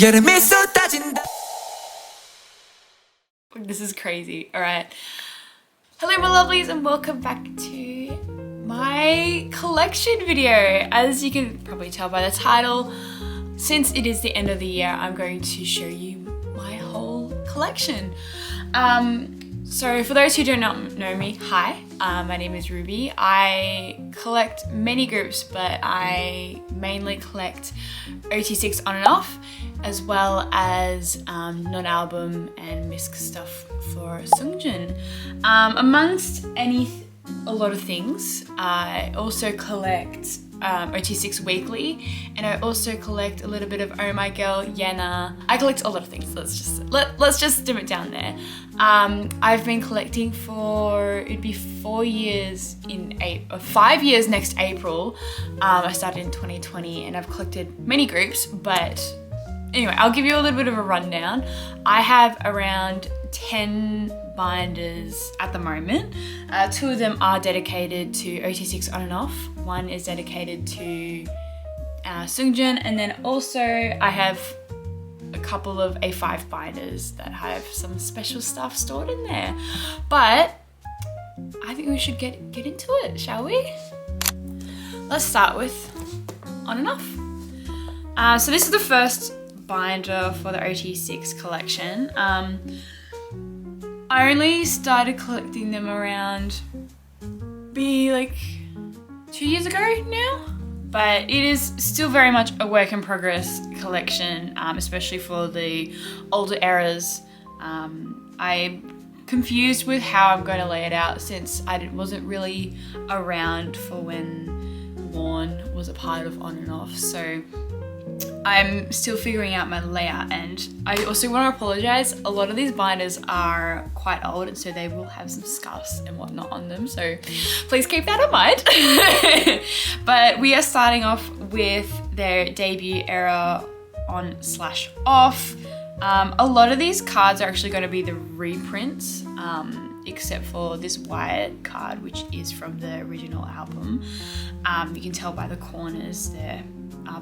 여름이 쏟아진다. This is crazy. Alright. Hello my lovelies and welcome back to my collection video. As you can probably tell by the title, since it is the end of the year, I'm going to show you my whole collection. So for those who do not know me, hi, my name is Ruby. I collect many groups, but I mainly collect Ot6 on and off, as well as non-album and misc stuff for Seungjun. Amongst a lot of things, I also collect Ot6 weekly, and I also collect a little bit of Oh My Girl, Yena. I collect a lot of things. Let's just dim it down there. I've been collecting for, it'd be 5 years next April. I started in 2020 and I've collected many groups, but anyway, I'll give you a little bit of a rundown. I have around 10 binders at the moment. 2 of them are dedicated to Ot6 on and off. One is dedicated to Seungjun, and then also I have a couple of A5 binders that have some special stuff stored in there. But I think we should get into it, shall we? Let's start with on and off. So this is the first binder for the Ot6 collection. I only started collecting them around like 2 years ago now, but it is still very much a work in progress collection, especially for the older eras. I'm confused with how I'm going to lay it out since I wasn't really around for when Won was a part of On and Off, so I'm still figuring out my layout. And I also want to apologize, a lot of these binders are quite old and so they will have some scuffs and whatnot on them, so please keep that in mind. But we are starting off with their debut era on/off. A lot of these cards are actually going to be the reprints, except for this white card, which is from the original album. You can tell by the corners they're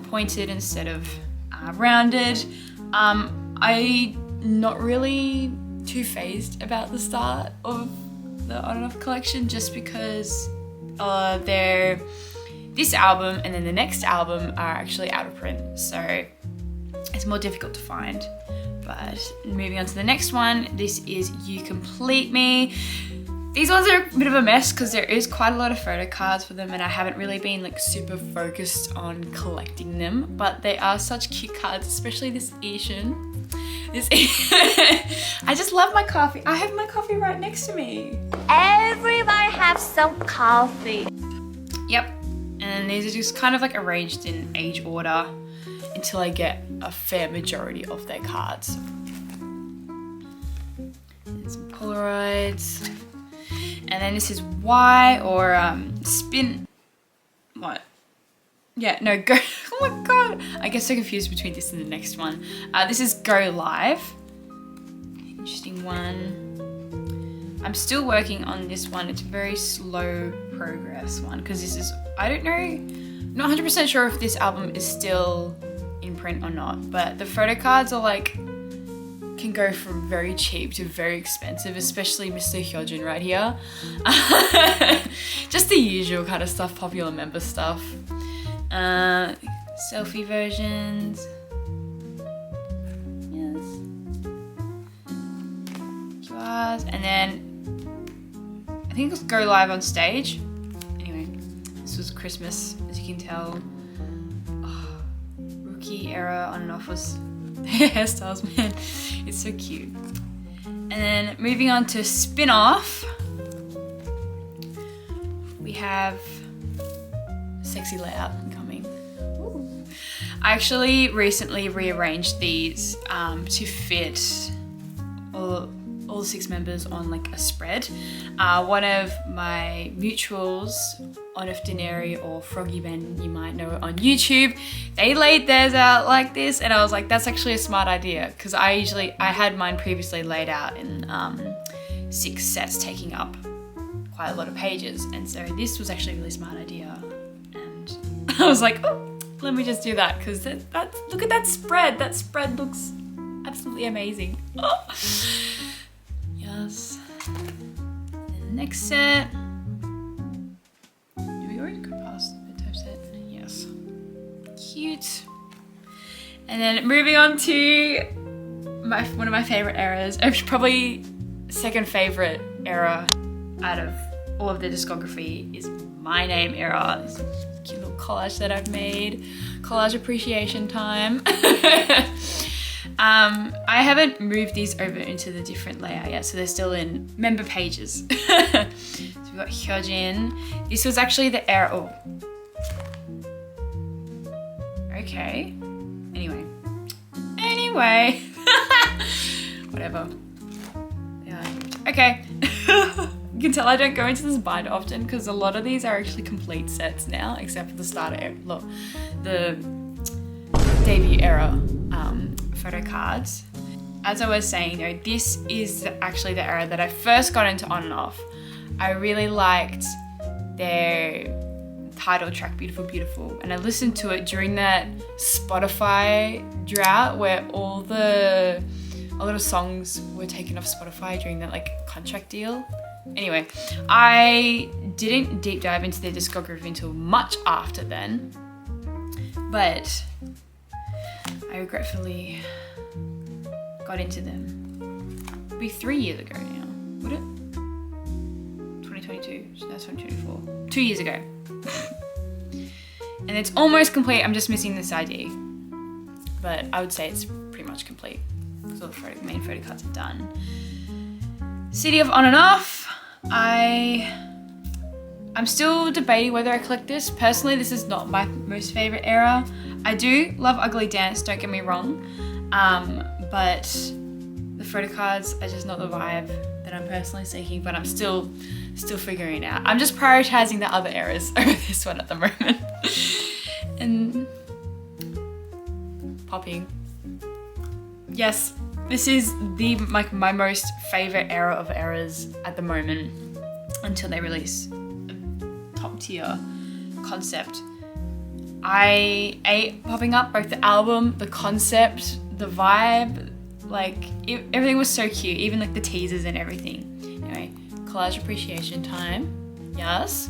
pointed instead of rounded. I'm not really too phased about the start of the On and Off collection, just because this album and then the next album are actually out of print, so it's more difficult to find. But moving on to the next one, this is You Complete Me. These ones are a bit of a mess because there is quite a lot of photo cards for them, and I haven't really been like super focused on collecting them, but they are such cute cards, especially this izone. I just love my coffee. I have my coffee right next to me. Everybody have some coffee. Yep, and these are just kind of like arranged in age order until I get a fair majority of their cards. And some Polaroids. And then this is Y, or spin, what? Yeah, no, go, oh my God. I get so confused between this and the next one. This is Go Live. Interesting one. I'm still working on this one. It's a very slow progress one, because this is, I don't know, not 100% sure if this album is still in print or not, but the photo cards are like, can go from very cheap to very expensive, especially Mr. Hyojin right here. Just the usual kind of stuff, popular member stuff. Selfie versions. Yes. QRs. And then I think it's Go Live on Stage. Anyway, this was Christmas, as you can tell. Oh, rookie era On and Off was hairstyles, man. It's so cute. And then moving on to spin-off, we have sexy layout coming. Ooh. I actually recently rearranged these to fit all the 6 members on like a spread. One of my mutuals, ONF Deneri, or Froggy Ben, you might know it on YouTube, they laid theirs out like this, and I was like, that's actually a smart idea, because I had mine previously laid out in 6 sets taking up quite a lot of pages, and so this was actually a really smart idea, and I was like, oh, let me just do that because look at that spread. That spread looks absolutely amazing. Oh. Yes. And the next set. Did we already go past the bedtime set? Yes. Cute. And then moving on to one of my favorite eras, probably second favorite era out of all of the discography is My Name era. This cute little collage that I've made. Collage appreciation time. I haven't moved these over into the different layout yet, so they're still in member pages. So we've got Hyojin. This was actually the era. Oh. Okay. Anyway. Whatever. Yeah. Okay. You can tell I don't go into this binder often because a lot of these are actually complete sets now, except for the starter era. Look, the debut era photo cards. As I was saying though, this is actually the era that I first got into On and Off. I really liked their title track, Beautiful Beautiful, and I listened to it during that Spotify drought where a lot of songs were taken off Spotify during that like contract deal. Anyway, I didn't deep dive into their discography until much after then, but I regretfully got into them. It'll be 3 years ago now, would it? 2022, so that's 2024. 2 years ago. And it's almost complete, I'm just missing this ID. But I would say it's pretty much complete. So the main photo cards are done. City of On and Off. I'm still debating whether I collect this. Personally, this is not my most favorite era. I do love Ugly Dance, don't get me wrong. But the photo cards are just not the vibe that I'm personally seeking, but I'm still figuring it out. I'm just prioritizing the other eras over this one at the moment. And popping. Yes, this is my most favorite era of eras at the moment until they release a top tier concept. I ate popping up both the album, the concept, the vibe, like everything was so cute, even like the teasers and everything. Anyway, collage appreciation time. Yes.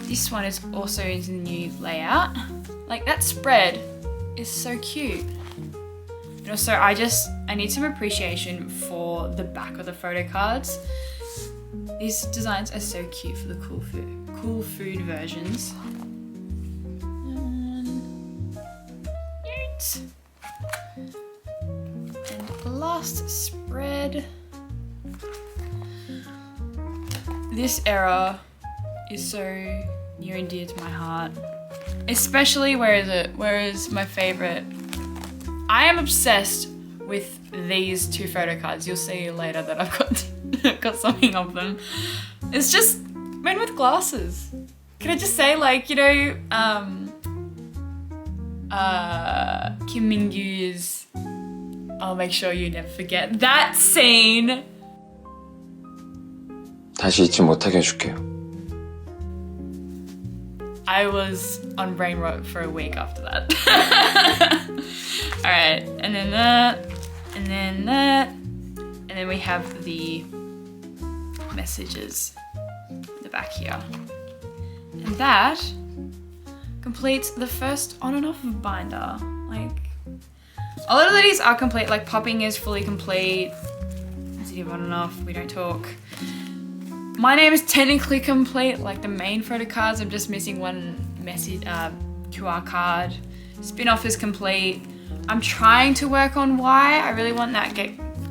This one is also in the new layout. Like that spread is so cute. And also I need some appreciation for the back of the photo cards. These designs are so cute for the cool food versions. And last spread. This era is so near and dear to my heart. Especially whereas my favorite. I am obsessed with these two photo cards. You'll see later that I've got something of them. It's just men with glasses. Can I just say, like, you know, Kim Min-gyu's I'll Make Sure You Never Forget. That scene. 다시 잊지 못하게 해줄게요. I was on brain rot for a week after that. Alright, and then that, and then that, and then we have the messages in the back here. And that completes the first On and Off binder. Like, a lot of these are complete, like Popping is fully complete. City of On and Off, we don't talk. My Name is technically complete, like the main photo cards. I'm just missing one message, QR card. Spin-off is complete. I'm trying to work on YooA. I really want that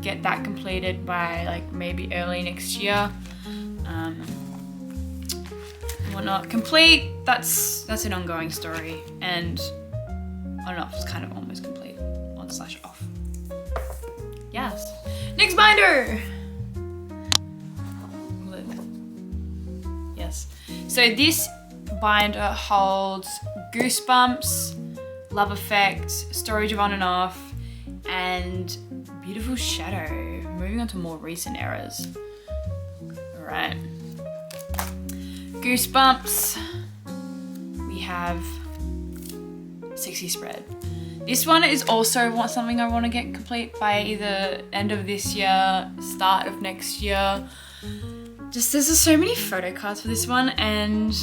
get that completed by like maybe early next year. Whatnot. Complete, that's an ongoing story, and On and Off is kind of almost complete. On/off. Yes. Next binder! Yes. So this binder holds Goosebumps, Love Effect, Storage of On and Off, and Beautiful Shadow. Moving on to more recent eras. Alright. Goosebumps. We have 60 spread. This one is also something I want to get complete by either end of this year, start of next year. Just there's so many photo cards for this one and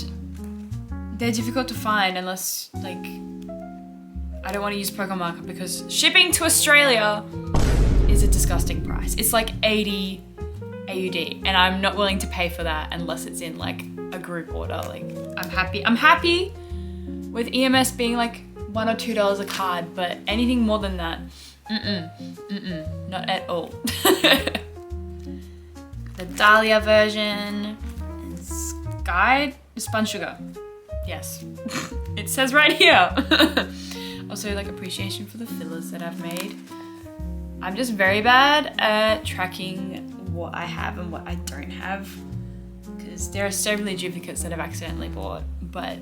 they're difficult to find unless like, I don't want to use Pokemon marker because shipping to Australia is a disgusting price. It's like 80 AUD and I'm not willing to pay for that unless it's in like a group order. Like I'm happy with EMS being like $1 or $2 a card, but anything more than that, not at all. The Dahlia version, and Sky Spun Sugar. Yes, it says right here. Also like appreciation for the fillers that I've made. I'm just very bad at tracking what I have and what I don't have because there are so many duplicates that I've accidentally bought, but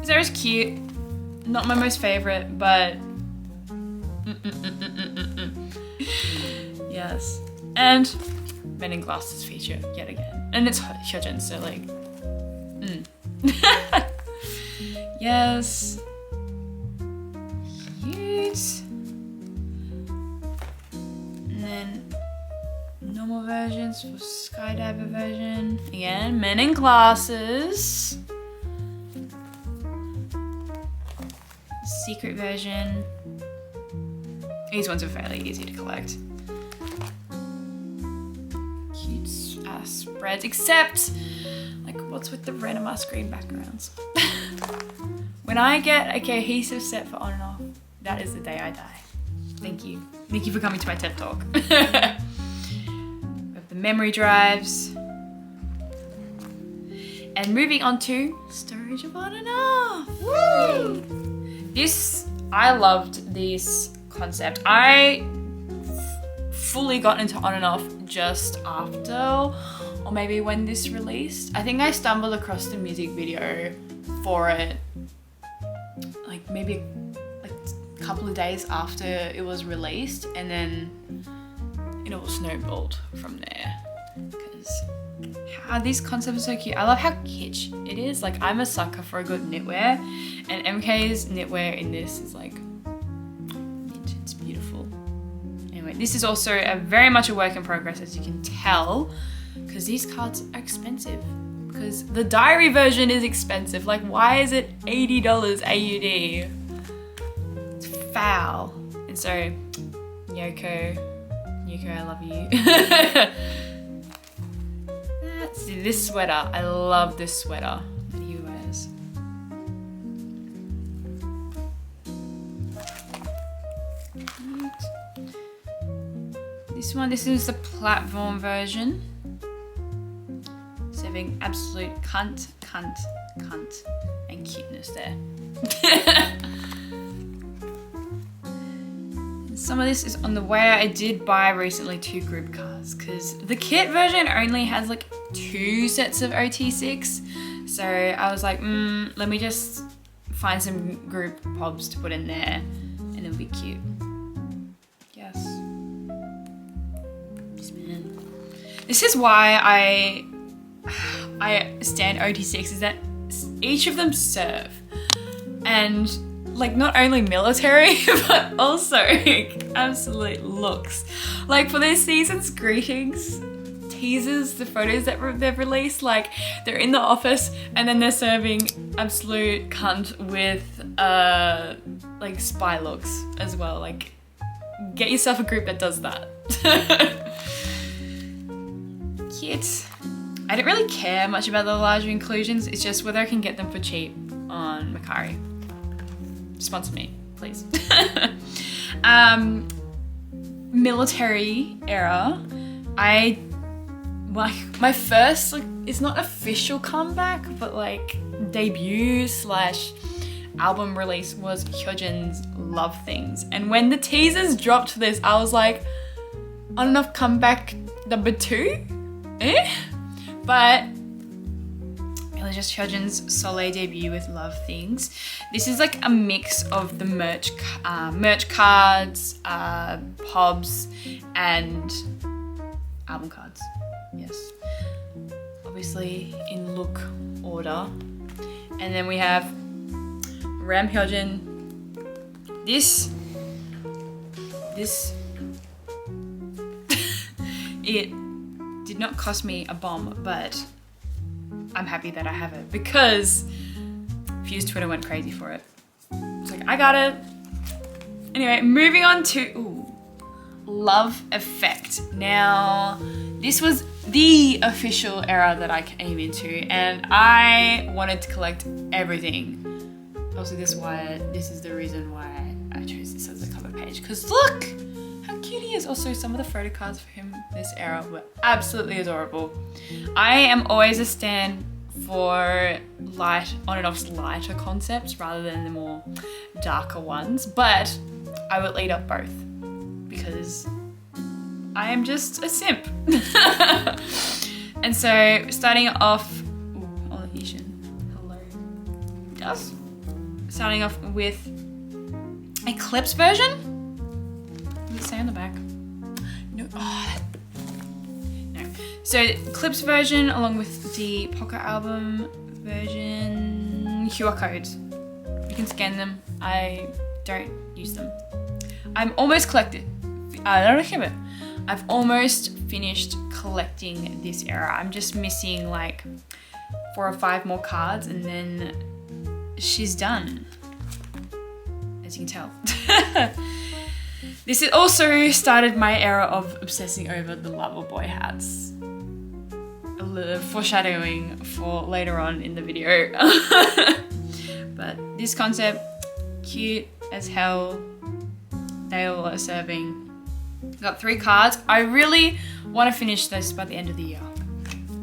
Zara's cute. Not my most favorite, but yes. And Men in Glasses feature yet again. And it's Seungjun, so like, yes. Cute. And then normal versions for Skydiver version. Again, Men in Glasses. Secret version. These ones are fairly easy to collect. Cute ass spreads, except like what's with the red and mask green backgrounds? When I get a cohesive set for on and off, that is the day I die. Thank you. Thank you for coming to my TED Talk. We have the memory drives. And moving on to storage of on and off. Woo! I loved this concept. I fully got into on and off just after, or maybe when this released. I think I stumbled across the music video for it, like maybe like a couple of days after it was released, and then it all snowballed from there. Because these concepts are so cute. I love how kitsch it is. Like I'm a sucker for a good knitwear. And MK's knitwear in this is like, it's beautiful. Anyway, this is also very much a work in progress, as you can tell, because these cards are expensive. Because the diary version is expensive. Like, why is it $80 AUD? It's foul. And so, Yoko, I love you. Let's see, this sweater. I love this sweater that he wears. This is the platform version. Serving absolute cunt, and cuteness there. Some of this is on the way. I did buy recently 2 group cards because the kit version only has like 2 sets of Ot6. So I was like, let me just find some group pobs to put in there and it'll be cute. Yes. This is why I stand Ot6 is that each of them serve. And like not only military, but also like, absolute looks. Like for their season's greetings teasers, the photos that they've released, like they're in the office and then they're serving absolute cunt with like spy looks as well. Like get yourself a group that does that. Cute. I don't really care much about the larger inclusions, it's just whether I can get them for cheap on Mercari. Sponsor me, please. Military era, my first, like, it's not official comeback, but like debut / album release was Hyojin's Love Things. And when the teasers dropped for this, I was like, on and off comeback number 2? But it was just Hyojin's solo debut with Love Things. This is like a mix of the merch cards, pobs, and album cards. Yes. Obviously in look order. And then we have Ram Hyojin. This it did not cost me a bomb, but I'm happy that I have it because Fuse Twitter went crazy for it. It's like, I got it. Anyway, moving on to Love Effect. Now, this was the official era that I came into, and I wanted to collect everything. Also, this is the reason why I chose this as a cover page, because look how cute he is. Also, some of the photo cards for him this era were absolutely adorable. I am always a stan for light on and off's lighter concepts rather than the more darker ones, but I will eat up both because I am just a simp. And so starting off, hello, yes. Starting off with a clips version. Does it say on the back? No. Oh, no. So clips version along with the Pocket album version QR codes. You can scan them. I don't use them. I'm almost collected. I've almost finished collecting this era. I'm just missing like 4 or 5 more cards and then she's done, as you can tell. This has also started my era of obsessing over the LoverBoy hats. A little foreshadowing for later on in the video. But this concept, cute as hell. They all are serving. Got 3 cards. I really want to finish this by the end of the year.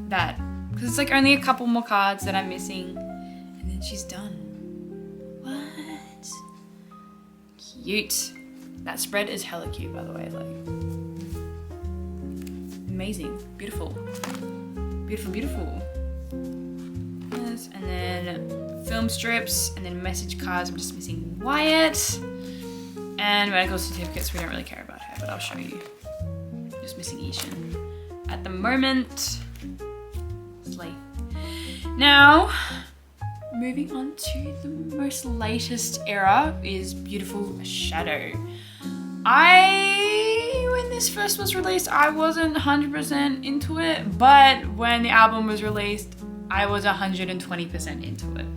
Because it's like only a couple more cards that I'm missing. And then she's done. What? Cute. That spread is hella cute, by the way. Like, amazing. Beautiful. Beautiful, beautiful. Yes, and then film strips, and then message cards. I'm just missing Wyatt. And medical certificates, we don't really care about her, but I'll show you. Just missing Ishan. At the moment, slay. Now, moving on to the most latest era is Beautiful Shadow. When this first was released, I wasn't 100% into it, but when the album was released, I was 120% into it.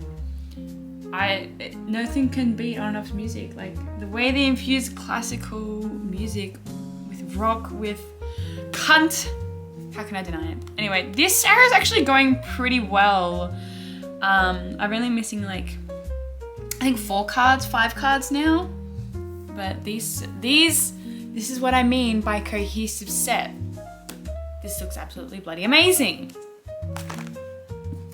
Nothing can beat ONF's music. Like the way they infuse classical music with rock, with cunt. How can I deny it? Anyway, this era is actually going pretty well. I'm only missing like, I think 5 cards now. But this is what I mean by cohesive set. This looks absolutely bloody amazing.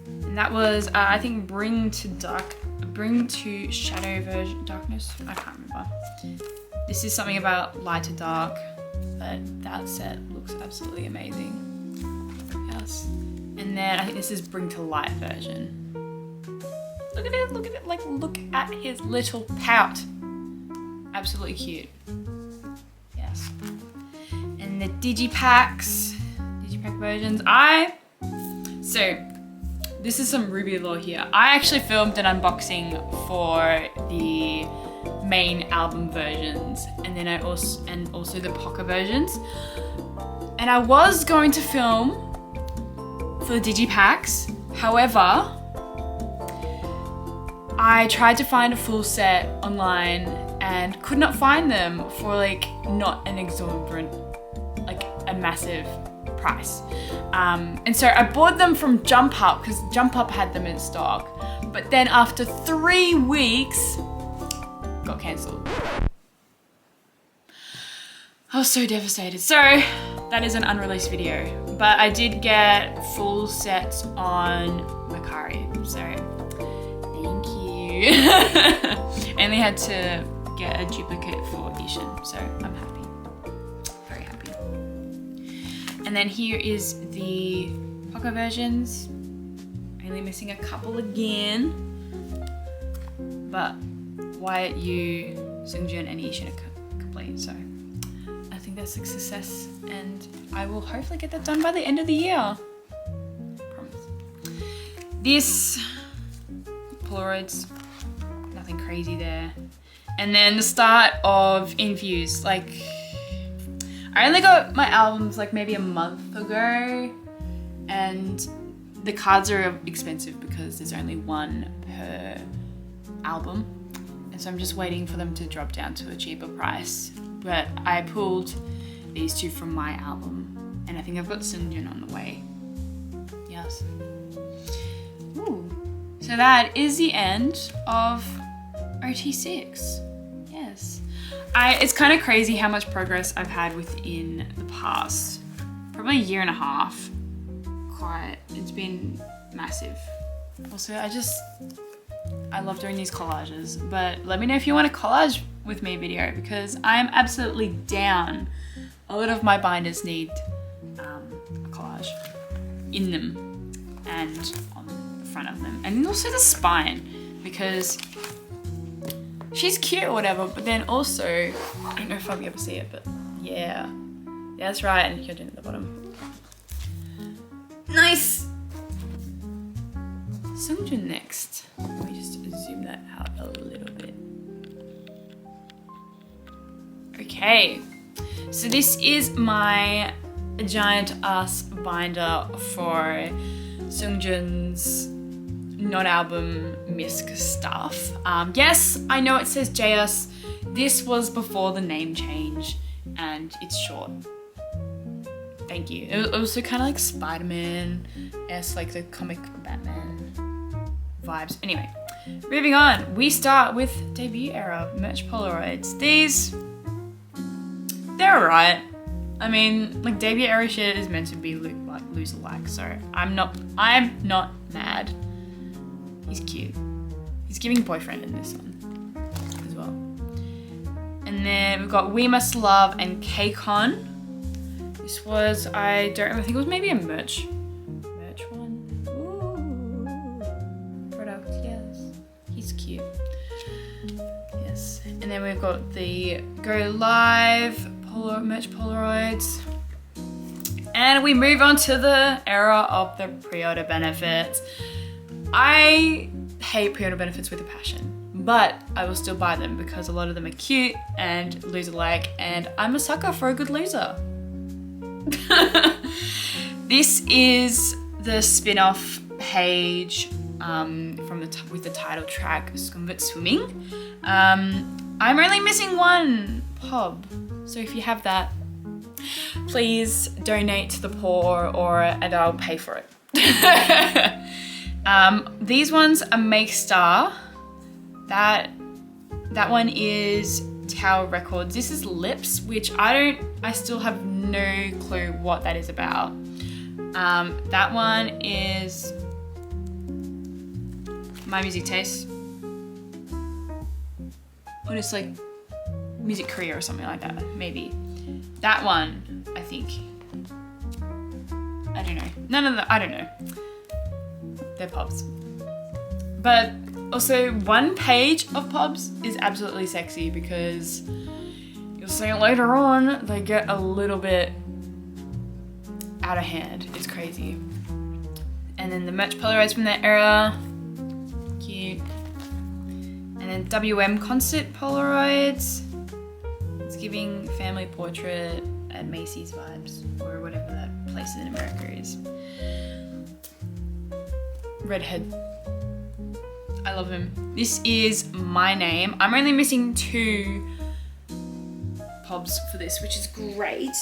And that was, I think, Bring to Shadow version, Darkness, I can't remember. This is something about light to dark, but that set looks absolutely amazing. Yes. And then I think this is Bring to Light version. Look at it, like look at his little pout. Absolutely cute. Yes. And the digipack versions. So this is some Ruby lore here. I actually filmed an unboxing for the main album versions, and then also the Pocket versions. And I was going to film for the digipacks. However, I tried to find a full set online and could not find them for like not an exorbitant, like a massive price. And so I bought them from Jump Up because Jump Up had them in stock. But then after 3 weeks, got cancelled. I was so devastated. So that is an unreleased video, but I did get full sets on Macari. So thank you. I only had to get a duplicate for Ishan, so I'm happy. Very happy. And then here is the Pocket versions. Only missing a couple again. But Wyatt, YooA, Seungjun and Ishan are complete, so I think that's a success, and I will hopefully get that done by the end of the year. Promise. This Polaroids, nothing nothing crazy there. And then the start of Infuse. Like, I only got my albums like maybe a month ago, and the cards are expensive because there's only one per album. And so I'm just waiting for them to drop down to a cheaper price. But I pulled these two from my album, and I think I've got Seungjun on the way. Yes. Ooh. So that is the end of Ot6. Yes. It's kind of crazy how much progress I've had within the past, probably a year and a half. It's been massive. Also, I love doing these collages, but let me know if you want a collage with me video, because I'm absolutely down. A lot of my binders need a collage in them and on the front of them, and also the spine, because she's cute or whatever, but then also, I don't know if I'll be able to see it, but yeah, that's right, and you're doing it at the bottom. Nice! Seungjun next. Let me just zoom that out a little bit. Okay, so this is my giant ass binder for Seungjun's non-album misc stuff. Yes, I know it says JS. This was before the name change, and it's short. Thank you. It was also kind of like Spider-Man, like the comic Batman vibes. Anyway, moving on. We start with debut era merch Polaroids. These, they're alright. I mean, like, debut era shit is meant to be loser-like, so I'm not mad. He's cute. He's giving boyfriend in this one as well. And then we've got We Must Love and Chaeyeon. This was, I don't remember, I think it was maybe a merch one. Ooh. Product, yes. He's cute. Yes. And then we've got the Go Live merch Polaroids. And we move on to the era of the pre-order benefits. I hate pre-order benefits with a passion, but I will still buy them because a lot of them are cute and loser-like, and I'm a sucker for a good loser. This is the spin-off page with the title track Skumvit Swimming. I'm only missing one pub, so if you have that, please donate to the poor, and I'll pay for it. These ones are Make Star. That one is Tower Records. This is Lips, which I still have no clue what that is about. That one is My Music Taste. Or just like Music Korea or something like that, maybe. That one, I think. I don't know. None of the, I don't know. They're pubs. But also, one page of pubs is absolutely sexy because you'll see later on, they get a little bit out of hand. It's crazy. And then the merch Polaroids from that era. Cute. And then WM concert Polaroids. It's giving family portrait at Macy's vibes, or whatever that place in America is. Redhead. I love him. This is My Name. I'm only missing 2 pubs for this, which is great.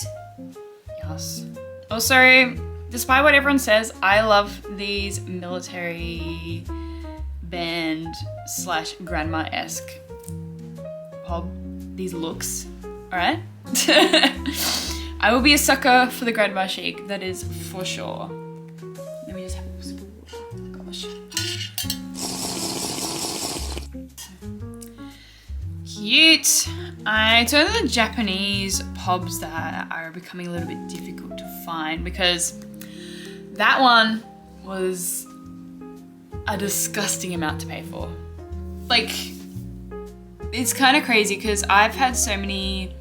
Yes. Also, despite what everyone says, I love these military band / grandma-esque pub, these looks, alright? I will be a sucker for the grandma chic, that is for sure. Let me just have a sip of water. Gosh. Cute. It's only the Japanese pubs that are becoming a little bit difficult to find, because that one was a disgusting amount to pay for. Like, it's kind of crazy because I've had so many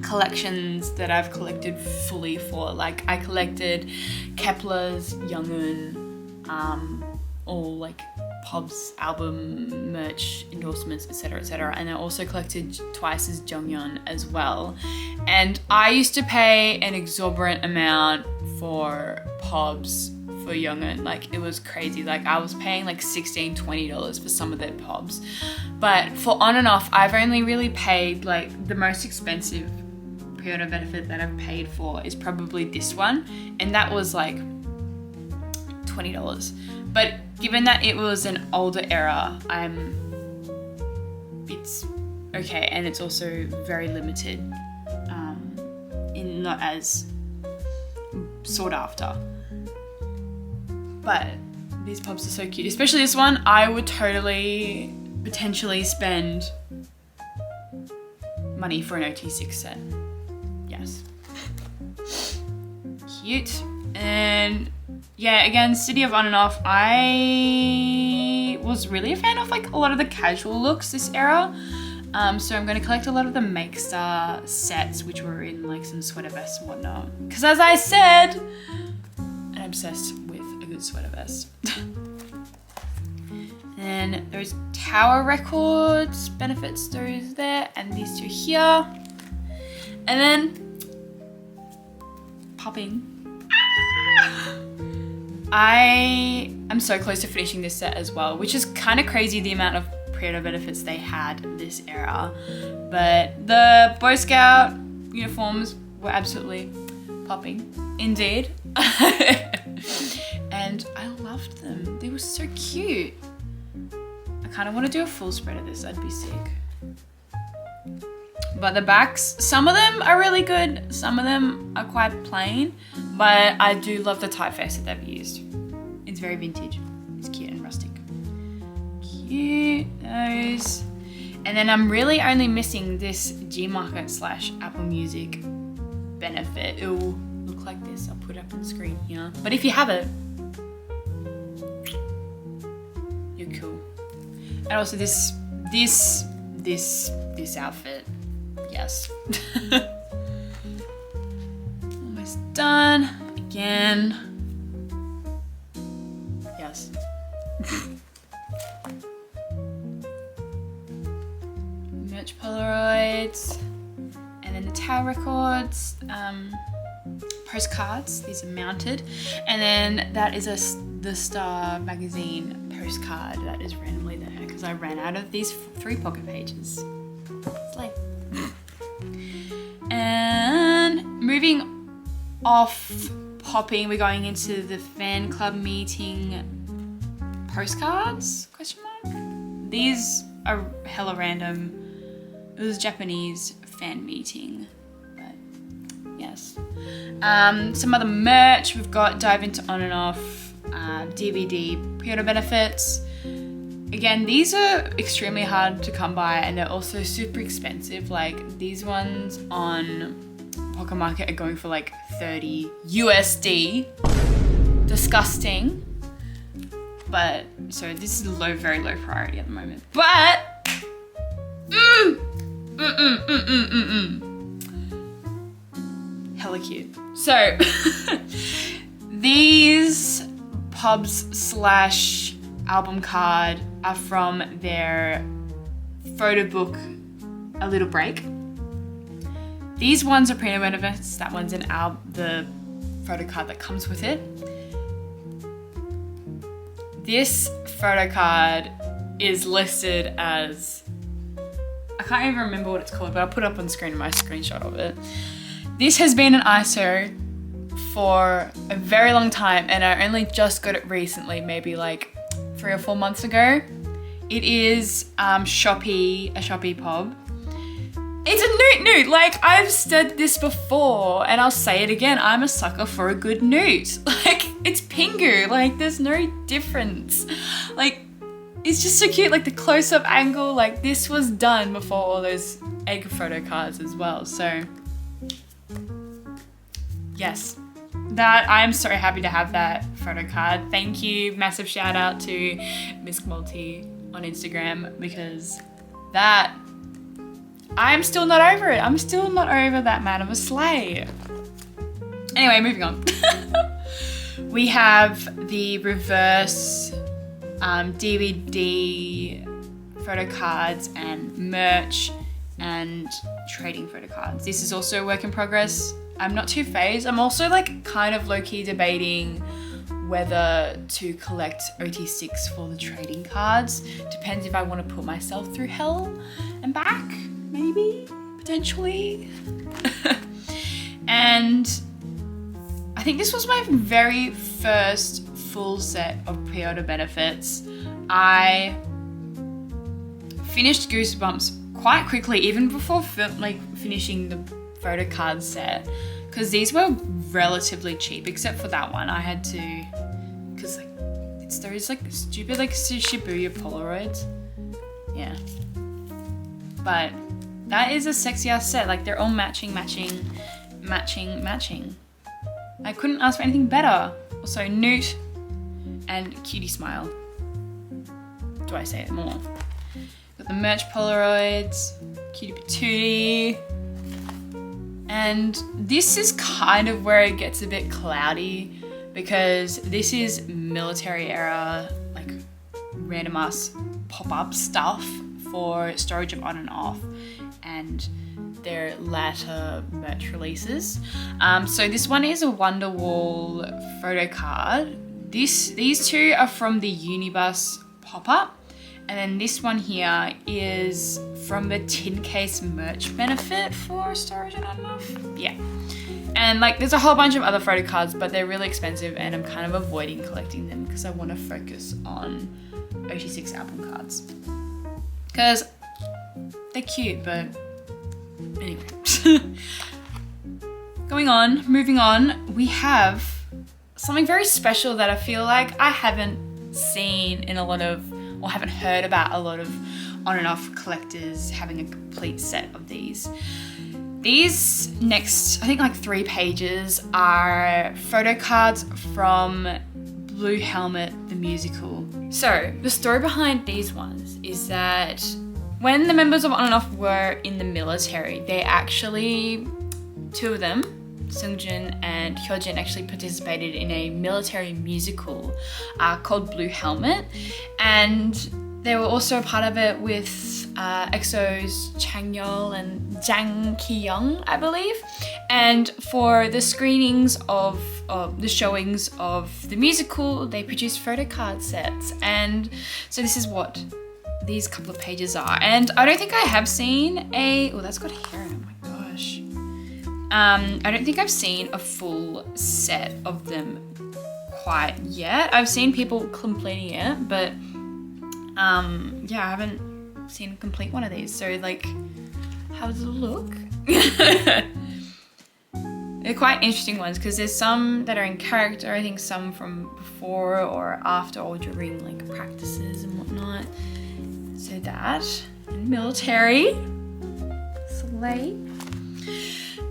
collections that I've collected fully for. Like, I collected Kepler's Jeongyeon, all like Pob's album merch endorsements, etc. And I also collected Twice's Jeongyeon as well. And I used to pay an exorbitant amount for Pobs for Jeongyeon. Like, it was crazy. Like, I was paying like $16, $20 for some of their Pobs. But for On and Off, I've only really paid, like, the most expensive pre-order benefit that I've paid for is probably this one, and that was like $20. But given that it was an older era, it's okay, and it's also very limited, in not as sought after. But these Pobs are so cute, especially this one. I would totally potentially spend money for an Ot6 set. Yes. Cute. And yeah, again, City of On and Off, I was really a fan of like a lot of the casual looks this era. So I'm going to collect a lot of the Make Star sets, which were in like some sweater vests and whatnot. Because as I said, I'm obsessed with a good sweater vest. And there's Tower Records benefit stories there, and these two here. And then popping. I am so close to finishing this set as well, which is kind of crazy the amount of pre-order benefits they had this era. But the Boy Scout uniforms were absolutely popping, indeed. And I loved them. They were so cute. I kind of want to do a full spread of this. I'd be sick. But the backs, some of them are really good. Some of them are quite plain. But I do love the typeface that they've used. It's very vintage. It's cute and rustic. Cute. Those. And then I'm really only missing this Gmarket / Apple Music benefit. It will look like this. I'll put it up on the screen here. But if you have it, you're cool. And also this outfit. Yes. Almost done. Again. Yes. Merch Polaroids. And then the Tower Records. Postcards. These are mounted. And then that is the Star magazine postcard that is randomly there because I ran out of these 3 pocket pages. Slay. And moving off popping, we're going into the fan club meeting postcards, question mark? These are hella random. It was a Japanese fan meeting, but yes. Some other merch, we've got Dive Into On and Off, DVD pre-order benefits. Again, these are extremely hard to come by and they're also super expensive. Like these ones on Pocket Market are going for like $30 USD. Disgusting. But so this is very low priority at the moment. But hella cute. So these pubs / album card are from their photo book, A Little Break. These ones are pre-order benefits. That one's the photo card that comes with it. This photo card is listed as, I can't even remember what it's called, but I'll put it up on the screen my screenshot of it. This has been an ISO for a very long time and I only just got it recently, maybe like 3 or 4 months ago. It is a Shopee Pob. It's a newt. Like I've said this before and I'll say it again. I'm a sucker for a good newt. Like it's Pingu. Like there's no difference. Like it's just so cute. Like the close-up angle. Like this was done before all those egg photo cards as well. So yes. That I'm so happy to have that photo card. Thank you. Massive shout out to misc Multi on Instagram because that I'm still not over it. I'm still not over that man of a slay. Anyway, moving on. We have the reverse DVD photo cards and merch and trading photo cards. This is also a work in progress. I'm not too phased. I'm also like kind of low-key debating whether to collect Ot6 for the trading cards. Depends if I want to put myself through hell and back, maybe, potentially. And I think this was my very first full set of pre-order benefits. I finished Goosebumps quite quickly, even before finishing the photo card set, because these were relatively cheap, except for that one. I had to, because like it's those like stupid like Shibuya Polaroids. Yeah, but that is a sexy ass set. Like they're all matching. I couldn't ask for anything better. Also Newt and Cutie Smile. Do I say it more? Got the merch Polaroids, Cutie Patootie. And this is kind of where it gets a bit cloudy, because this is military era, like random ass pop-up stuff for storage of on and off and their latter merch releases. So this one is a Wonderwall photo card. These two are from the Unibus pop-up. And then this one here is from the tin case merch benefit for storage and on and off. Yeah. And like there's a whole bunch of other photo cards, but they're really expensive and I'm kind of avoiding collecting them because I want to focus on Ot6 album cards. Because they're cute, but anyway. Moving on, we have something very special that I feel like I haven't seen in a lot of, or haven't heard about a lot of on and off collectors having a complete set of these. These next, I think like 3 pages are photo cards from Blue Helmet, the musical. So the story behind these ones is that when the members of On and Off were in the military, they actually, 2 of them, Seungjun and Hyojin, actually participated in a military musical called Blue Helmet, and they were also a part of it with EXO's Chaeyeon and Jeongyeon, I believe. And for the screenings of the showings of the musical, they produced photo card sets. And so this is what these couple of pages are. And I don't think I have seen a, oh, that's got hair in it, oh my gosh. I don't think I've seen a full set of them quite yet. I've seen people completing it, but yeah, I haven't seen a complete one of these. So like, how does it look? They're quite interesting ones because there's some that are in character, I think some from before or after or during like practices and whatnot. So that, and military, slay.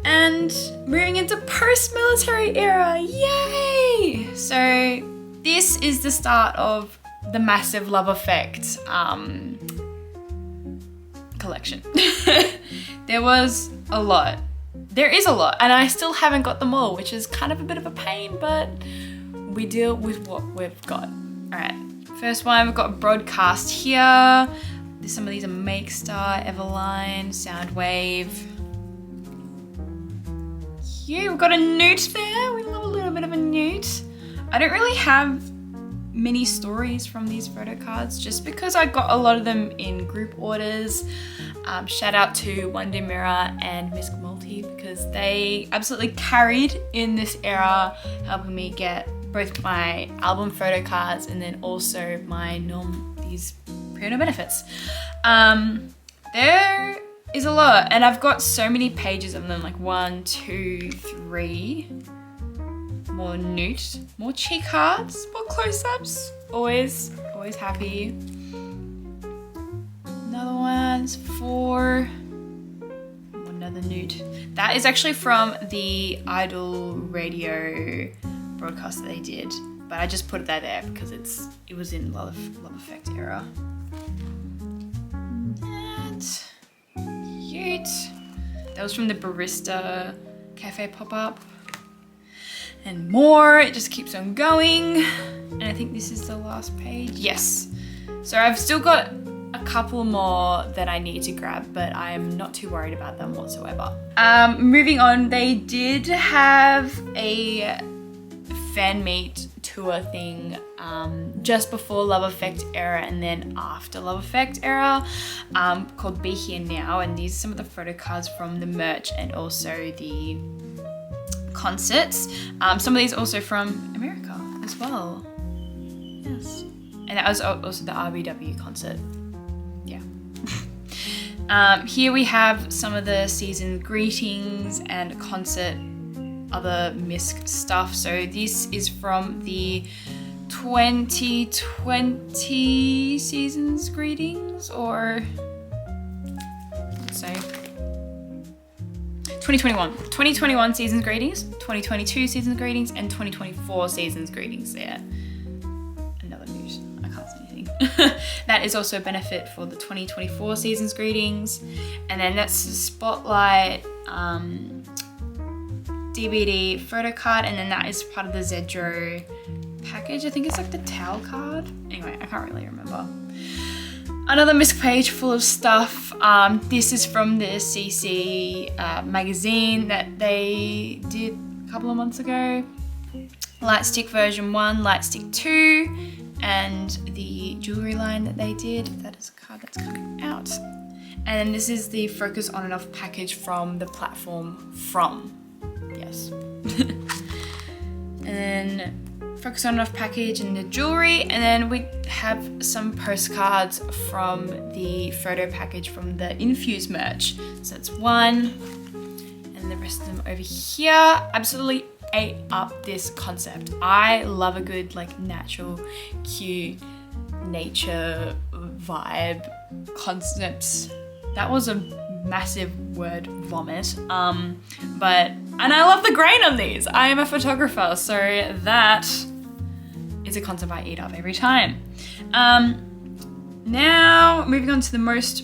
And moving into post-military era, yay! So this is the start of the massive Love Effect collection. There was a lot. There is a lot, and I still haven't got them all, which is kind of a bit of a pain, but we deal with what we've got. All right, first one, we've got Broadcast here. Some of these are Make Star, Everline, Soundwave. Yeah, we've got a Newt there. We love a little bit of a Newt. I don't really have many stories from these photo cards just because I got a lot of them in group orders. Shout out to Wonder Mirror and misc Multi because they absolutely carried in this era, helping me get both my album photo cards and then also my these pre-order benefits. There is a lot, and I've got so many pages of them, like 1, 2, 3. More Newt, more cheek cards, more close-ups. Always happy. Another one's 4. Another Newt. That is actually from the Idol radio broadcast that they did, but I just put that there because it was in Love Effect era. And cute. That was from the Barista Cafe pop-up. and more. It just keeps on going. And I think this is the last page. Yes. So I've still got a couple more that I need to grab, but I'm not too worried about them whatsoever. Moving on, they did have a fan meet tour thing just before Love Effect era and then after Love Effect era, called Be Here Now, and these are some of the photo cards from the merch and also the concerts. Some of these also from America as well. Yes. And that was also the RBW concert. Yeah. Here we have some of the season greetings and concert other misc stuff. So this is from the 2020 seasons greetings, or let's say 2021 seasons greetings, 2022 seasons greetings, and 2024 seasons greetings there. Another news, I can't see anything. That is also a benefit for the 2024 seasons greetings. And then that's the Spotlight DVD photo card, and then that is part of the Zedro package. I think it's like the towel card. Anyway, I can't really remember. Another misc page full of stuff. This is from the CC magazine that they did a couple of months ago. Lightstick version 1, Lightstick 2, and the jewelry line that they did. That is a card that's coming out. And then this is the Focus On and Off package from the platform From. Yes. And then Focus On and Off package and the jewelry, and then we have some postcards from the photo package from the Infuse merch. So that's one, and the rest of them over here. Absolutely ate up this concept. I love a good like natural, cute, nature vibe concepts. That was a massive word vomit. And I love the grain on these. I am a photographer, so that is a concept I eat up every time. Now, moving on to the most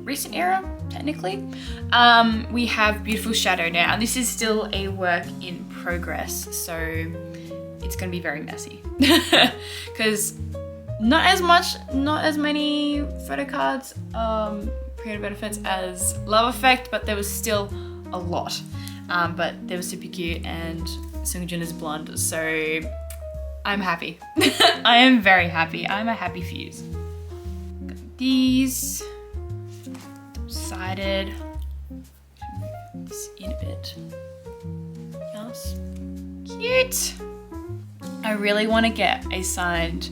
recent era, technically. We have Beautiful Shadow now. This is still a work in progress, so it's gonna be very messy. Because not as many photo cards, pre-order benefits as Love Effect, but there was still a lot. But they were super cute, and Seungjun is blonde, so I'm happy. I am very happy. I'm a happy fuse. Got these sided. Move this in a bit. Yes. Cute. I really want to get a signed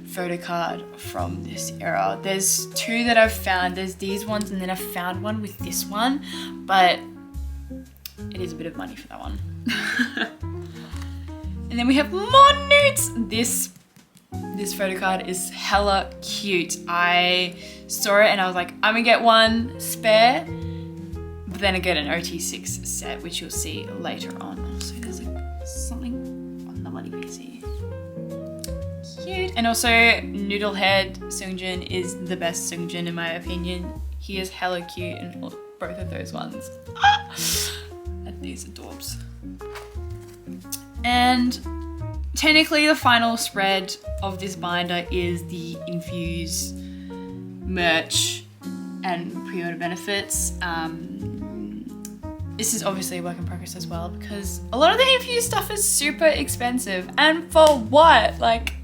photo card from this era. There's two that I've found. There's these ones, and then I found one with this one, but it is a bit of money for that one. And then we have more nudes. This photo card is hella cute. I saw it and I was like, I'm gonna get one spare, but then I get an Ot6 set, which you'll see later on. So there's like something on the bloody PC. Cute. And also Noodlehead Seungjun is the best Seungjun in my opinion. He is hella cute in both of those ones. These adorbs. And technically the final spread of this binder is the Infuse merch and pre-order benefits. This is obviously a work in progress as well, because a lot of the Infuse stuff is super expensive, and for what? Like,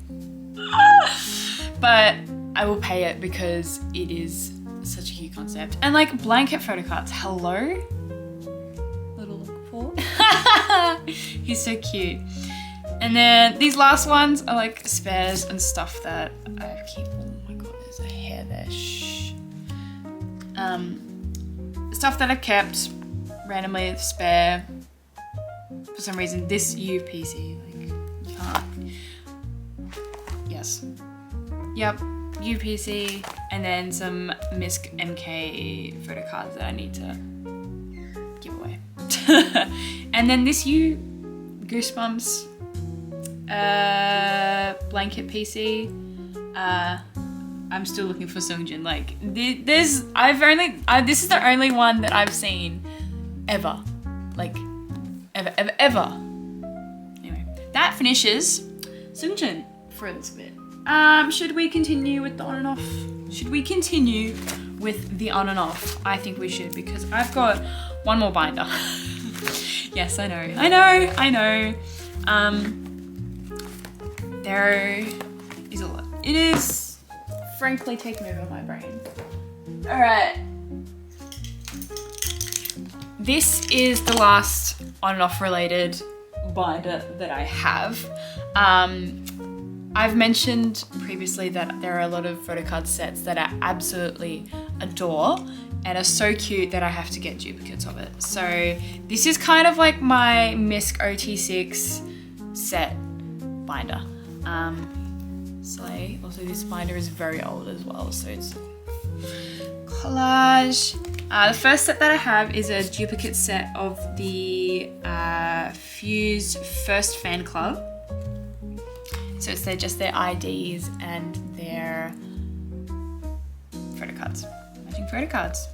but I will pay it because it is such a cute concept. And like blanket photo cards, hello? He's so cute. And then these last ones are like spares and stuff that I keep. Oh my god, there's a hair there. Shh. Stuff that I've kept randomly spare. For some reason, this UPC, like, you can't. Yes. Yep, UPC, and then some misc MK photo cards that I need to give away. And then this Goosebumps blanket PC. I'm still looking for Seungjun. Like this is the only one that I've seen ever. Like ever. Anyway, that finishes Seungjun for a little bit. Should we continue with the on and off? Should we continue with the on and off? I think we should, because I've got one more binder. Yes, I know. There is a lot. It is frankly taking over my brain. All right. This is the last on and off related binder that I have. I've mentioned previously that there are a lot of photocard sets that I absolutely adore and are so cute that I have to get duplicates of it. So this is kind of like my misc Ot6 set binder. Slay. Also, this binder is very old as well, so it's collage. The first set that I have is a duplicate set of the Fuse First Fan Club. So it's just their IDs and their photocards, matching photocards.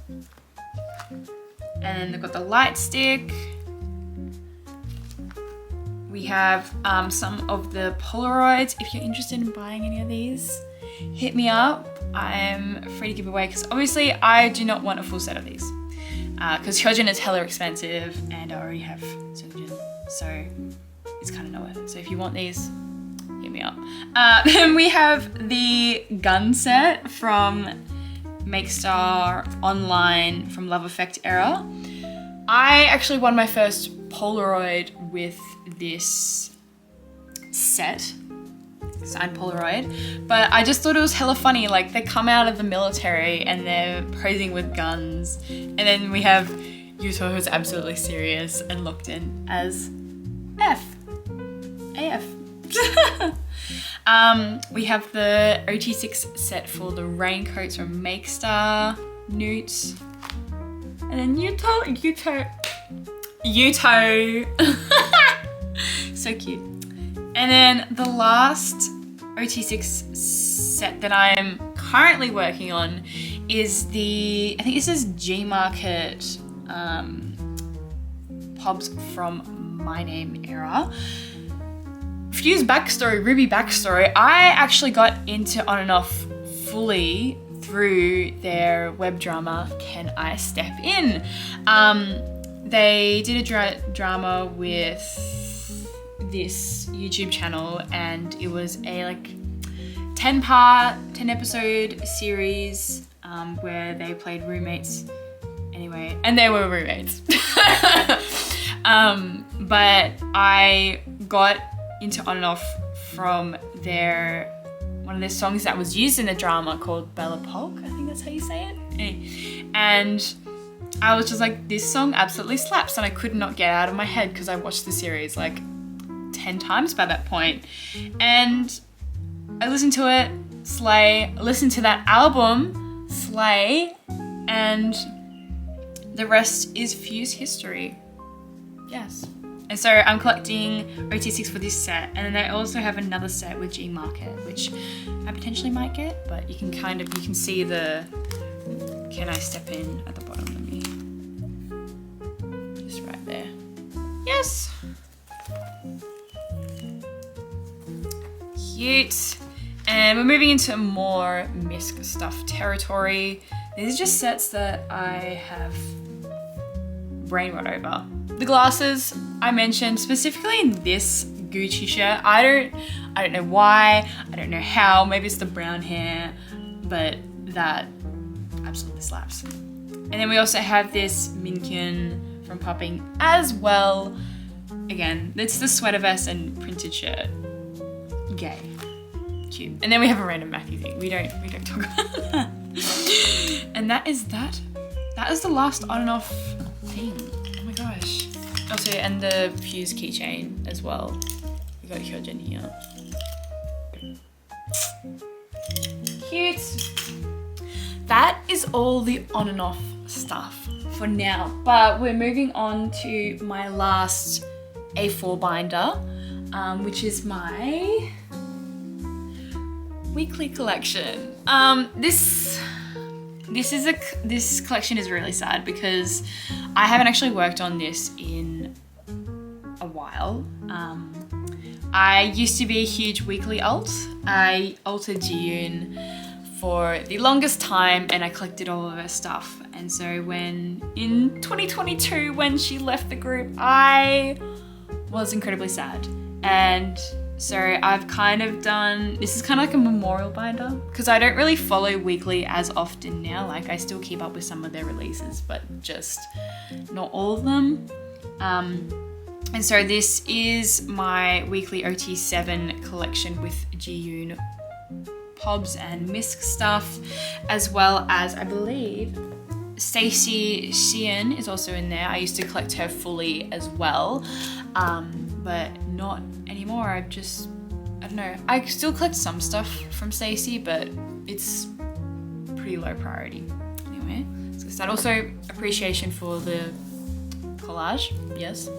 And then they've got the light stick. We have some of the Polaroids. If you're interested in buying any of these, hit me up. I'm free to give away, because obviously I do not want a full set of these, because Hyojin is hella expensive and I already have Seungjun, so it's kind of not worth it. So if you want these, hit me up. Then we have the gun set from Makestar Online from Love Effect era. I actually won my first Polaroid with this set, signed Polaroid, but I just thought it was hella funny. Like, they come out of the military and they're posing with guns, and then we have Yuto, who's absolutely serious and locked in as AF. We have the Ot6 set for the raincoats from Makestar, Newt, and then Yuto. So cute. And then the last Ot6 set that I am currently working on is I think this is G-Market Pobs from My Name era. Fuse backstory, Ruby backstory. I actually got into on and off fully through their web drama, Can I Step In? They did a drama with this YouTube channel, and it was a like 10 episode series where they played roommates anyway, and they were roommates. But I got into on and off from one of their songs that was used in the drama called Bella Polk, I think that's how you say it. And I was just like, this song absolutely slaps, and I could not get out of my head because I watched the series like 10 times by that point. And I listened to it, slay, listened to that album, slay, and the rest is Fuse history. Yes. And so I'm collecting Ot6 for this set, and then I also have another set with G-Market, which I potentially might get, but you can see the Can I Step In at the bottom of me. Just right there. Yes. Cute. And we're moving into more misc stuff territory. These are just sets that I have brain rot over. The glasses I mentioned, specifically in this Gucci shirt. I don't know why, I don't know how, maybe it's the brown hair, but that absolutely slaps. And then we also have this Minkyun from Popping as well. Again, it's the sweater vest and printed shirt. Gay. Cute. And then we have a random Matthew thing. We don't talk about that. And that is that. That is the last on and off thing. Oh my gosh. Also, and the Fuse keychain as well. We got Hyojin here. Cute. That is all the on and off stuff for now. But we're moving on to my last A4 binder, which is my weekly collection. This collection is really sad because I haven't actually worked on this in a while. I used to be a huge weekly alt. I altered Jiyoon for the longest time and I collected all of her stuff. And so when in 2022, when she left the group, I was incredibly sad. And so I've kind of done, this is kind of like a memorial binder because I don't really follow Weekly as often now. Like I still keep up with some of their releases, but just not all of them. And so this is my weekly Ot6 collection with Jiyoon pobs and misc stuff, as well as I believe STAYC Seeun is also in there. I used to collect her fully as well, but not anymore. I don't know. I still collect some stuff from STAYC, but it's pretty low priority. Anyway, so that also appreciation for the collage, yes.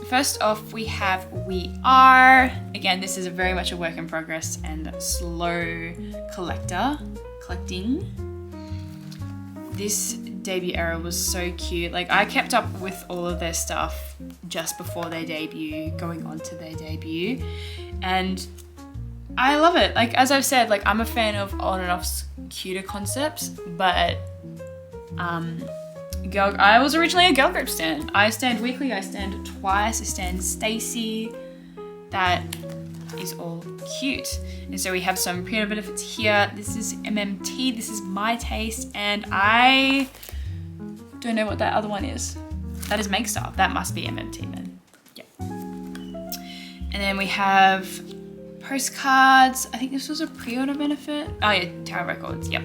First off, we have WEEEKLY. Again, this is very much a work in progress and slow collecting. This debut era was so cute. Like I kept up with all of their stuff just before their debut, going on to their debut, and I love it. Like as I've said, like I'm a fan of On and Off's cuter concepts, but I was originally a girl group stan. I stand Weekly, I stand Twice, I stand STAYC. That is all cute. And so we have some pre-order benefits here. This is MMT, this is my taste, and I don't know what that other one is. That is Make Style. That must be MMT then. Yeah. And then we have postcards. I think this was a pre-order benefit. Oh yeah, Tower Records, yep.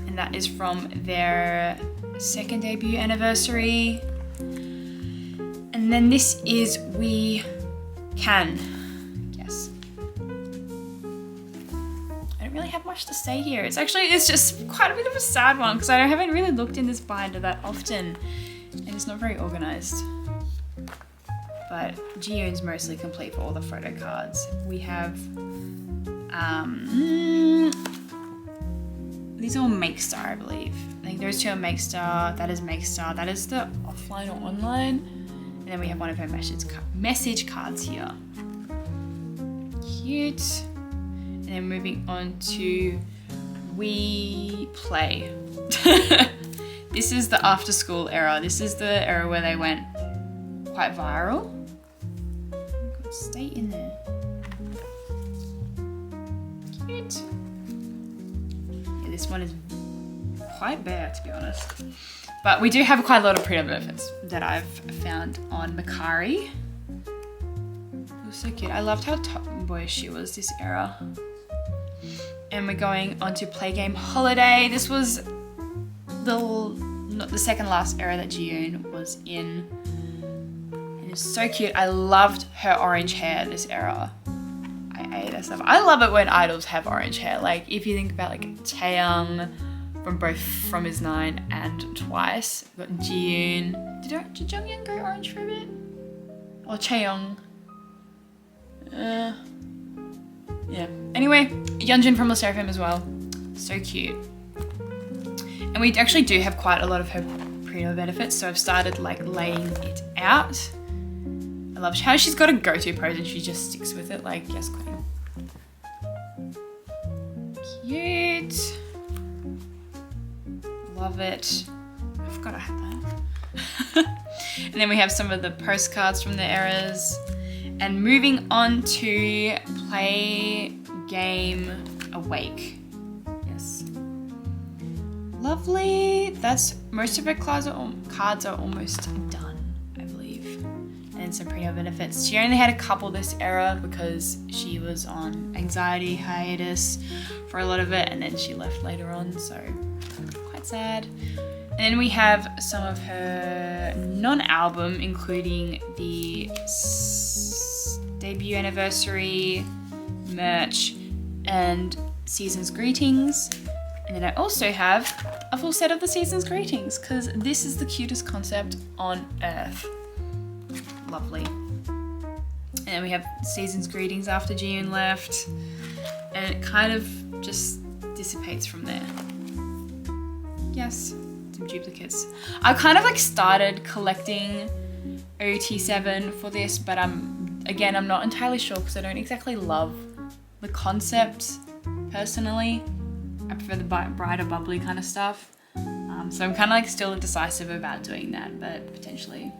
And that is from their second debut anniversary. And then this is We Can. Yes. I don't really have much to say here. It's just quite a bit of a sad one because I haven't really looked in this binder that often and it's not very organized. But Jiyoon's mostly complete for all the photo cards. We have these are all Make Star, I believe. I think those two are Make Star, that is Make Star, that is the offline or online. And then we have one of her message cards here. Cute. And then moving on to We Play. This is the after school era. This is the era where they went quite viral. Oh God, stay in there. Cute. This one is quite bare, to be honest. But we do have quite a lot of pre-order benefits that I've found on Mercari. It was so cute. I loved how tomboyish she was this era. And we're going on to Play Game Holiday. This was not the second last era that Jiyoon was in. And it's so cute. I loved her orange hair this era. I ate her stuff. I love it when idols have orange hair. Like if you think about like Chaeyeon from both From Is 9 and Twice. We've got Jiyoon. Did Jeongyeon go orange for a bit? Or Chaeyeon? Yeah. Anyway, Yeonjun from Lesserafim as well. So cute. And we actually do have quite a lot of her pre-order benefits, so I've started like laying it out. I love how she's got a go-to pose and she just sticks with it, like, yes, queen. Cute. Love it. I forgot I had that. And then we have some of the postcards from the eras. And moving on to Play Game Awake. Yes. Lovely. That's most of her cards are almost done, I believe. And some pre-order benefits. She only had a couple this era because she was on anxiety hiatus for a lot of it, and then she left later on, so quite sad. And then we have some of her non-album, including the debut anniversary merch and season's greetings. And then I also have a full set of the season's greetings because this is the cutest concept on earth. Lovely. And then we have season's greetings after Jiyoon left, and it kind of just dissipates from there. Yes, some duplicates. I kind of like started collecting Ot6 for this, but I'm Again, I'm not entirely sure because I don't exactly love the concept personally. I prefer the brighter, bubbly kind of stuff. So I'm kind of like still indecisive about doing that, but potentially.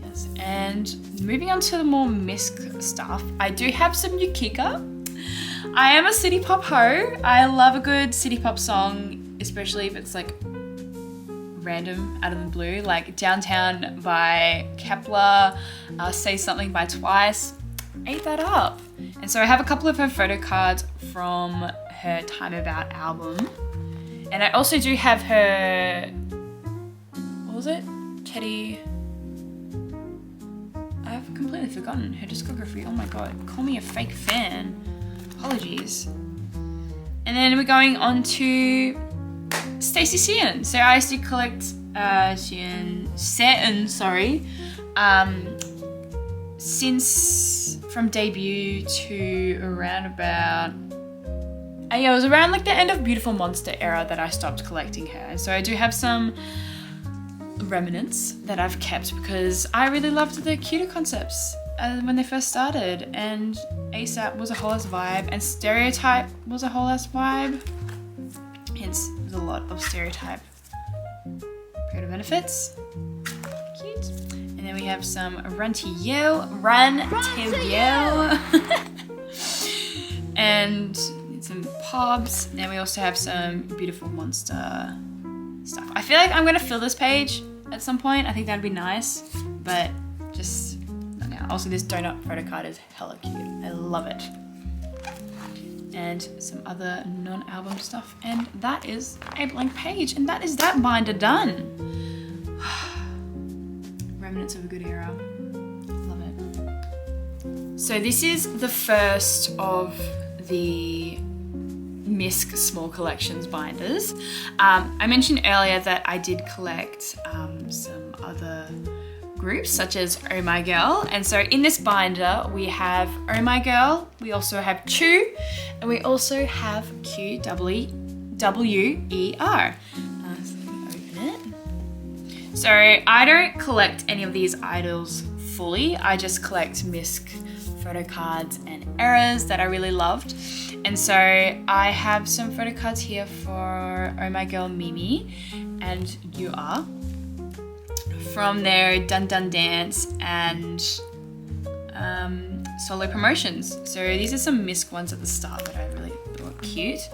Yes, and moving on to the more misc stuff, I do have some Yukika. I am a city pop hoe. I love a good city pop song, especially if it's like random out of the blue, like Downtown by Kep1er, Say Something by Twice. Ate that up. And so I have a couple of her photo cards from her Time About album. And I also do have her, what was it? Teddy, I've completely forgotten her discography. Oh my god, call me a fake fan. Apologies. And then we're going on to STAYC Seeun. So I used to collect Seeun, since from debut to around about, yeah, it was around like the end of Beautiful Monster era that I stopped collecting her. And so I do have some remnants that I've kept because I really loved the cuter concepts when they first started, and ASAP was a whole ass vibe, and Stereotype was a whole ass vibe. Hence, there's a lot of Stereotype creative benefits. Cute. And then we have some Run to You, and some Pobs. And then we also have some Beautiful Monster stuff. I feel like I'm gonna fill this page at some point. I think that'd be nice, but just not now. Also, this donut photo card is hella cute. I love it. And some other non-album stuff. And that is a blank page. And that is that binder done. Remnants of a good era. Love it. So this is the first of the misc small collections binders. I mentioned earlier that I did collect some other groups such as Oh My Girl, and so in this binder we have Oh My Girl, we also have Chuu, and we also have QWER. So I don't collect any of these idols fully. I just collect misc photo cards and eras that I really loved. And so I have some photo cards here for Oh My Girl Mimi and YooA from their Dun Dun Dance and solo promotions. So these are some misc ones at the start that I really thought cute.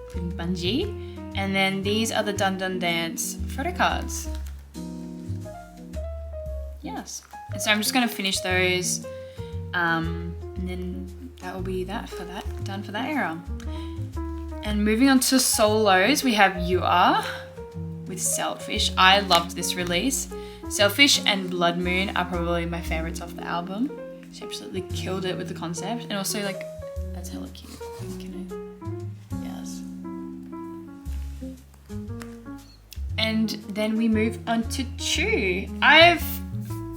Pretty bungee. And then these are the Dun Dun Dance photo cards. Yes. And so I'm just gonna finish those, and then that will be that for that, done for that era. And moving on to solos, we have YooA with Selfish. I loved this release. Selfish and Blood Moon are probably my favorites off the album. She absolutely killed it with the concept, and also like, that's hella cute. Yes. And then we move on to Chuu.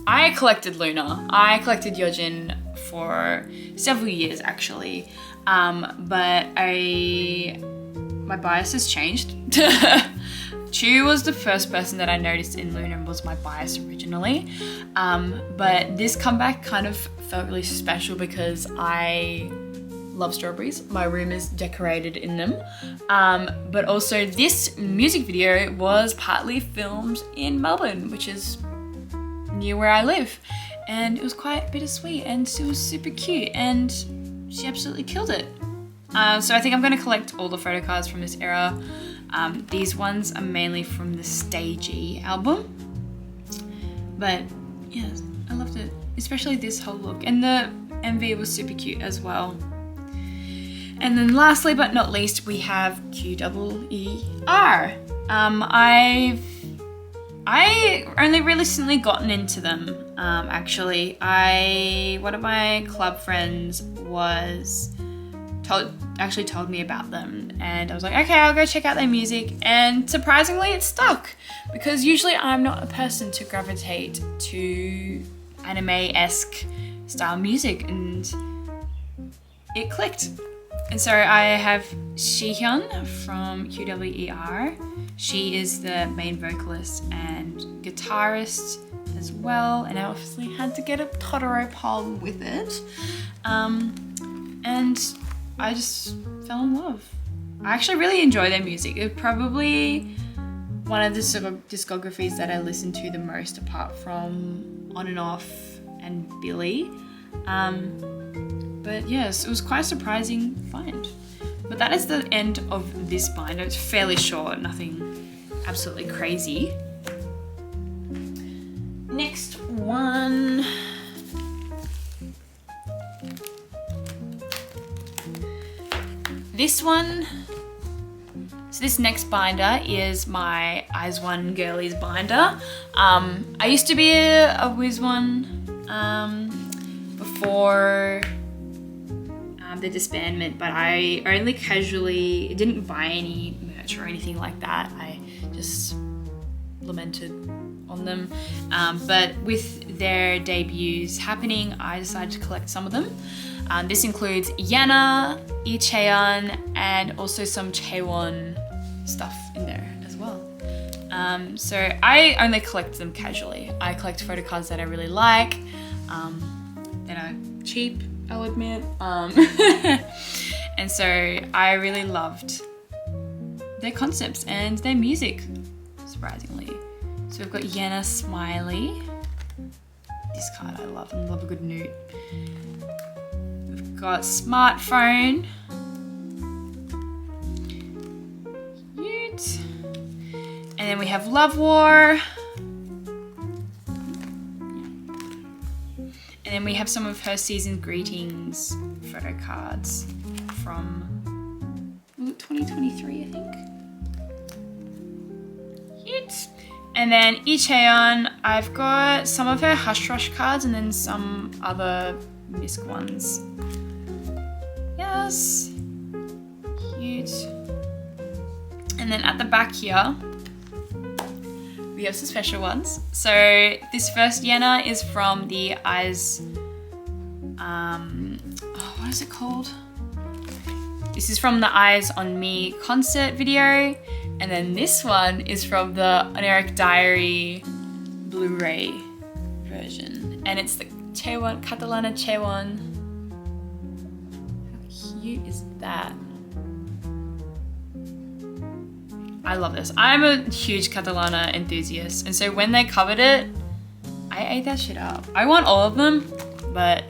I collected Luna. I collected Yeojin for several years actually, but my bias has changed. Chuu was the first person that I noticed in Luna and was my bias originally, but this comeback kind of felt really special because I love strawberries. My room is decorated in them, but also this music video was partly filmed in Melbourne, which is near where I live, and it was quite bittersweet, and it was super cute, and she absolutely killed it. So I think I'm going to collect all the photo cards from this era. These ones are mainly from the STAYC album, but yes, I loved it, especially this whole look, and the MV was super cute as well. And then lastly but not least, we have QWER. I only recently gotten into them, actually. One of my club friends actually told me about them, and I was like, okay, I'll go check out their music, and surprisingly it stuck, because usually I'm not a person to gravitate to anime-esque style music, and it clicked. And so I have Chaeyeon from QWER. She is the main vocalist and guitarist as well, and I obviously had to get a Totoro palm with it. And I just fell in love. I actually really enjoy their music. It's probably one of the discographies that I listen to the most, apart from On and Off and Billy. But yes, it was quite a surprising find. But that is the end of this binder. It's fairly short, nothing absolutely crazy. Next one. This one. So this next binder is my izone girlies binder. I used to be a Wiz one before the disbandment, but I only casually didn't buy any merch or anything like that. I just lamented on them. But with their debuts happening, I decided to collect some of them. This includes YENA, Chaeyeon, and also some chaewon stuff in there as well. So I only collect them casually. I collect photo cards that I really like, that are cheap, I'll admit. And so I really loved their concepts and their music, surprisingly. So we've got YENA Smiley. This card I love a good nude. We've got Smartphone. Cute. And then we have Love War. And then we have some of her season greetings photo cards from 2023, I think. Cute. And then Chaeyeon, I've got some of her Hush Rush cards and then some other misc ones. Yes. Cute. And then at the back here, we have some special ones. So this first YENA is from the what is it called? This is from the Eyes on Me concert video. And then this one is from the Oneric Diary Blu-ray version. And it's the Chaewon, Catalana Chaewon. How cute is that? I love this. I'm a huge Catalana enthusiast, and so when they covered it, I ate that shit up. I want all of them, but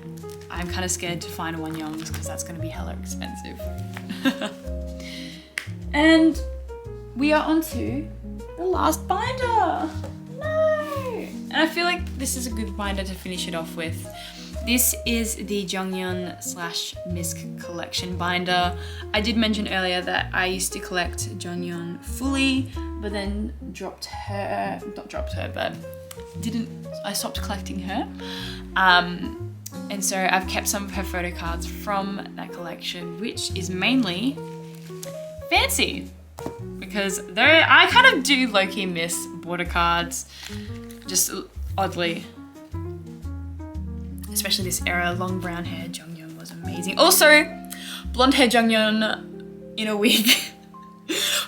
I'm kind of scared to find one Young's because that's going to be hella expensive. And we are on to the last binder. No! And I feel like this is a good binder to finish it off with. This is the Jeongyeon / misc collection binder. I did mention earlier that I used to collect Jeongyeon fully, but then I stopped collecting her. And so I've kept some of her photo cards from that collection, which is mainly fancy, because I kind of do low-key miss border cards, just oddly. Especially this era, long brown hair Jeongyeon was amazing. Also, blonde hair Jeongyeon in a wig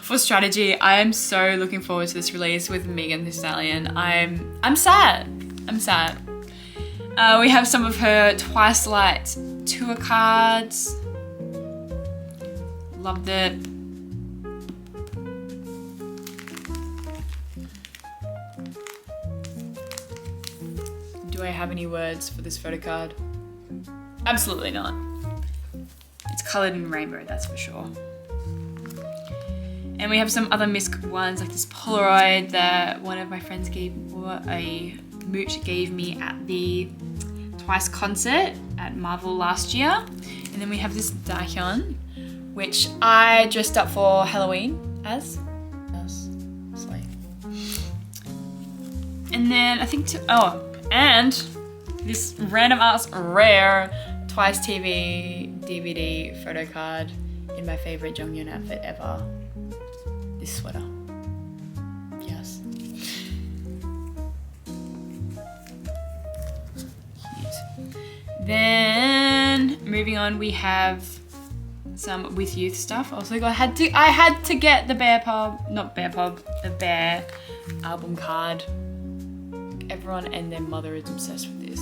for strategy. I am so looking forward to this release with Megan Thee Stallion. I'm sad. I'm sad. We have some of her Twice Light tour cards. Loved it. Do I have any words for this photo card? Absolutely not. It's coloured in rainbow, that's for sure. And we have some other misc ones, like this Polaroid that one of my friends Mooch gave me at the Twice concert at Marvel last year. And then we have this Dahyun, which I dressed up for Halloween as Slay. And then I think and this random ass rare Twice TV DVD photo card in my favorite Jeongyeon outfit ever. This sweater. Yes. Cute. Then moving on, we have some With Youth stuff. Also I had to get the the Bear album card. like everyone and their mother is obsessed with this.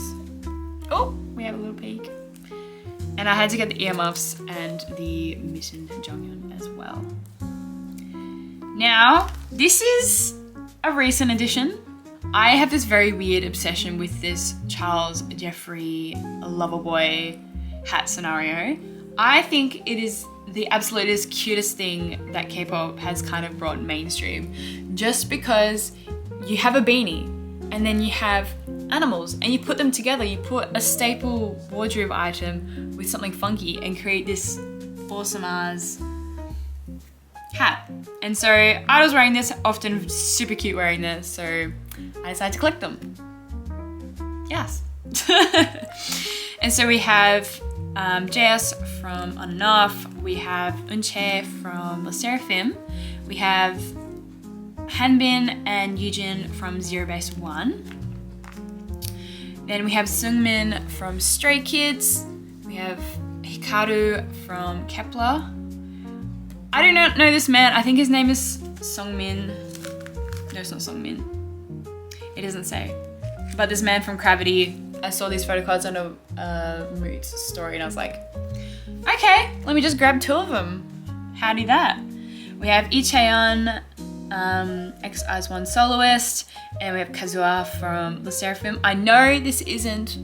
Oh, we have a little peek. And I had to get the earmuffs and the mitten Jeongyeon as well. Now, this is a recent addition. I have this very weird obsession with this Charles Jeffrey LoverBoy hat scenario. I think it is the absolutest cutest thing that K-pop has kind of brought mainstream, just because you have a beanie and then you have animals and you put them together. You put a staple wardrobe item with something funky and create this awesome ass hat. And so I was wearing this, often super cute wearing this, so I decided to collect them. Yes. And so we have JS from ONF, we have Eunchae from LeSserafim, we have Hanbin and Yoojin from 0 Base 1. Then we have Seungmin from Stray Kids, we have Hikaru from Kep1er. I do not know this man, I think his name is Seungmin. No, it's not Seungmin. It doesn't say. But this man from Gravity, I saw these photocards on a Moods story and I was like, okay, let me just grab 2 of them. Howdy that. We have Chaeyeon, ex izone soloist, and we have Kazuha from LeSserafim. I know this isn't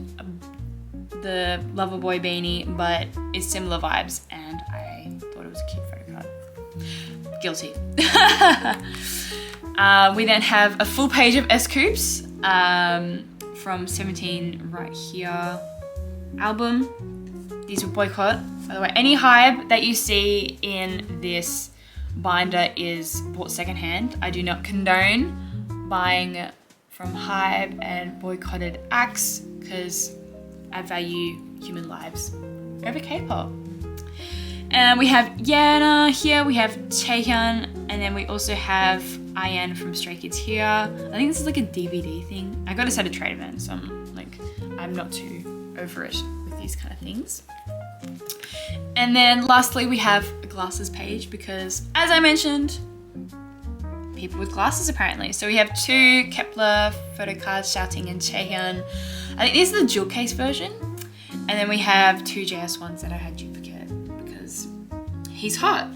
the LoverBoy beanie, but it's similar vibes and I thought it was a cute photocard. Guilty. We then have a full page of S-Coups from 17 right here album. These were boycott. By the way, any hype that you see in this binder is bought secondhand. I do not condone buying from hype and boycotted acts because I value human lives over K-pop. And we have Yena here, we have Chaeyeon, and then we also have IN from Stray Kids here. I think this is like a DVD thing. I got this at a trade event, so I'm not too over it with these kind of things. And then lastly, we have a glasses page because, as I mentioned, people with glasses apparently. So we have 2 Kep1er photocards, Shouting and Chaeyeon. I think this is the jewel case version. And then we have 2 JS ones that I had duplicate because he's hot.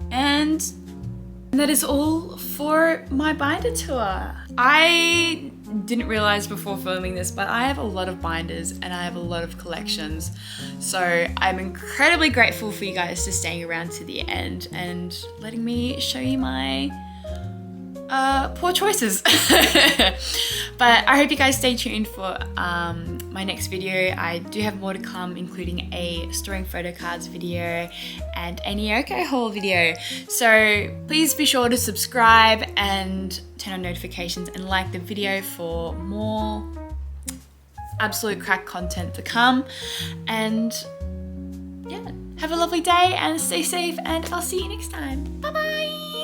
And that is all for my binder tour. I didn't realize before filming this, but I have a lot of binders and I have a lot of collections. So I'm incredibly grateful for you guys to staying around to the end and letting me show you my poor choices. But I hope you guys stay tuned for my next video. I do have more to come, including a storing photocards video and a Nyoko haul video. So please be sure to subscribe and turn on notifications and like the video for more absolute crack content to come. And yeah, have a lovely day and stay safe, and I'll see you next time. Bye bye.